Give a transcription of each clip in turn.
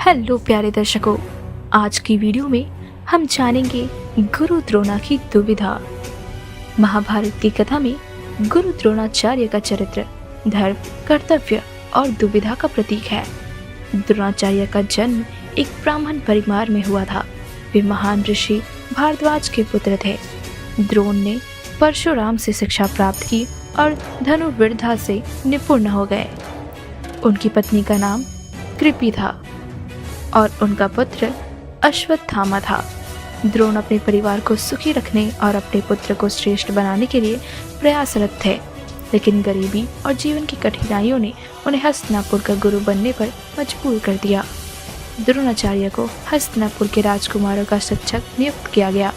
Hello प्यारे दर्शकों, आज की वीडियो में हम जानेंगे गुरु द्रोणा की दुविधा। महाभारत की कथा में गुरु द्रोणाचार्य का चरित्र धर्म, कर्तव्य और दुविधा का प्रतीक है। द्रोणाचार्य का जन्म एक ब्राह्मण परिवार में हुआ था। वे महान ऋषि भारद्वाज के पुत्र थे। द्रोण ने परशुराम से शिक्षा प्राप्त की और धनुर्विद्या से निपुण हो गए। उनकी पत्नी का नाम कृपि था और उनका पुत्र अश्वत्थामा था। द्रोण अपने परिवार को सुखी रखने और अपने पुत्र को श्रेष्ठ बनाने के लिए प्रयासरत थे, लेकिन गरीबी और जीवन की कठिनाइयों ने उन्हें हस्तिनापुर का गुरु बनने पर मजबूर कर दिया। द्रोणाचार्य को हस्तिनापुर के राजकुमारों का शिक्षक नियुक्त किया गया।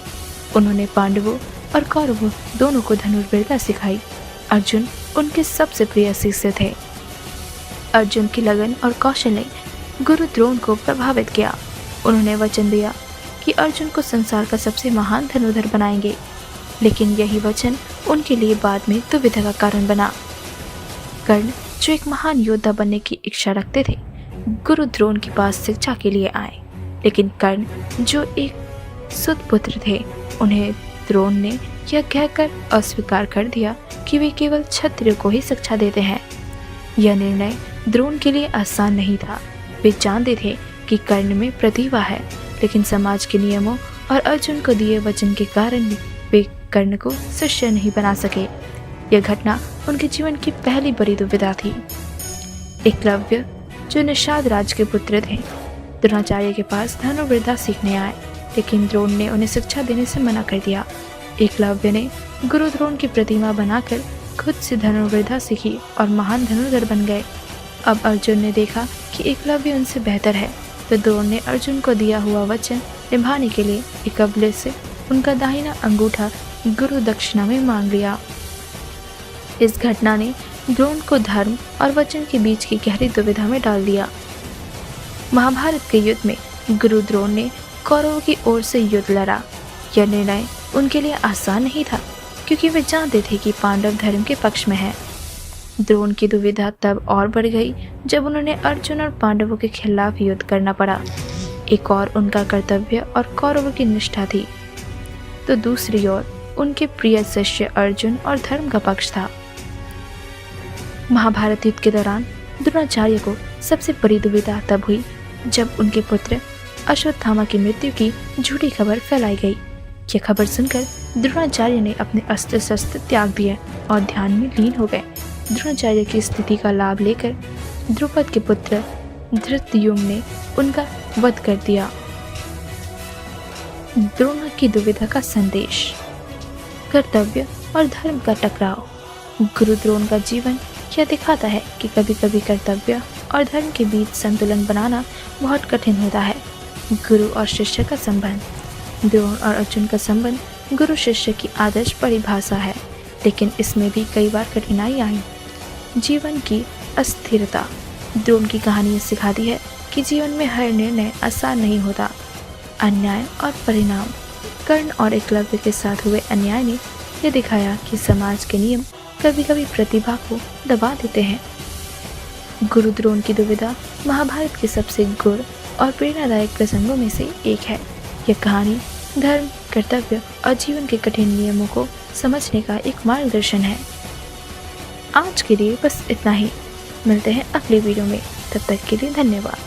उन्होंने पांडवों और कौरवों दोनों को धनुर्विद्या सिखाई। अर्जुन उनके सबसे प्रिय शिष्य थे। अर्जुन की लगन और कौशल ने गुरु द्रोण को प्रभावित किया। उन्होंने वचन दिया कि अर्जुन को संसार का सबसे महान धनुर्धर बनाएंगे, लेकिन यही वचन उनके लिए बाद में दुविधा का कारण बना। कर्ण, जो एक महान योद्धा बनने की इच्छा रखते थे, गुरु द्रोण के पास शिक्षा के लिए आए, लेकिन कर्ण, जो एक सुतपुत्र थे, उन्हें द्रोण ने यह कहकर अस्वीकार कर दिया कि वे केवल क्षत्रियों को ही शिक्षा देते हैं। यह निर्णय द्रोण के लिए आसान नहीं था। वे जानते थे कि कर्ण में प्रतिभा है, लेकिन समाज के नियमों और अर्जुन को दिए वचन के कारण वे कर्ण को शिष्य नहीं बना सके। यह घटना उनके जीवन की पहली बड़ी दुविधा थी। एकलव्य, जो निषाद राज के पुत्र थे, द्रोणाचार्य के पास धनुर्विद्या सीखने आए, लेकिन द्रोण ने उन्हें शिक्षा देने से मना कर दिया। एकलव्य ने गुरु द्रोण की प्रतिमा बनाकर खुद से धनुर्विद्या सीखी और महान धनुर्धर बन गए। अब अर्जुन ने देखा कि एकलव्य उनसे बेहतर है, तो द्रोण ने अर्जुन को दिया हुआ वचन निभाने के लिए एकलव्य से उनका दाहिना अंगूठा गुरु दक्षिणा में मांग लिया। इस घटना ने द्रोण को धर्म और वचन के बीच की गहरी दुविधा में डाल दिया। महाभारत के युद्ध में गुरु द्रोण ने कौरवों की ओर से युद्ध लड़ा। यह निर्णय उनके लिए आसान नहीं था, क्योंकि वे जानते थे कि पांडव धर्म के पक्ष में है। द्रोण की दुविधा तब और बढ़ गई जब उन्होंने अर्जुन और पांडवों के खिलाफ युद्ध करना पड़ा। एक और उनका कर्तव्य और कौरवों की निष्ठा थी, तो दूसरी ओर उनके प्रिय शिष्य अर्जुन और धर्म का पक्ष था। महाभारत युद्ध के दौरान द्रोणाचार्य को सबसे बड़ी दुविधा तब हुई जब उनके पुत्र अश्वत्थामा की मृत्यु की झूठी खबर फैलाई गई। यह खबर सुनकर द्रोणाचार्य ने अपने अस्त्र शस्त्र त्याग दिए और ध्यान में लीन हो गए। द्रोणाचार्य की स्थिति का लाभ लेकर द्रुपद के पुत्र धृतयुम्न ने उनका वध कर दिया। द्रोण की दुविधा का संदेश। कर्तव्य और धर्म का टकराव। गुरु द्रोण का जीवन यह दिखाता है कि कभी कभी कर्तव्य और धर्म के बीच संतुलन बनाना बहुत कठिन होता है। गुरु और शिष्य का संबंध। द्रोण और अर्जुन का संबंध गुरु शिष्य की आदर्श परिभाषा है, लेकिन इसमें भी कई बार कठिनाई आई। जीवन की अस्थिरता। द्रोण की कहानी ये सिखाती है कि जीवन में हर निर्णय आसान नहीं होता। अन्याय और परिणाम। कर्ण और एकलव्य के साथ हुए अन्याय ने यह दिखाया कि समाज के नियम कभी कभी प्रतिभा को दबा देते हैं। गुरु द्रोण की दुविधा महाभारत के सबसे गुर और प्रेरणादायक प्रसंगों में से एक है। यह कहानी धर्म, कर्तव्य और जीवन के कठिन नियमों को समझने का एक मार्गदर्शन है। आज के लिए बस इतना ही। मिलते हैं अगली वीडियो में, तब तक के लिए धन्यवाद।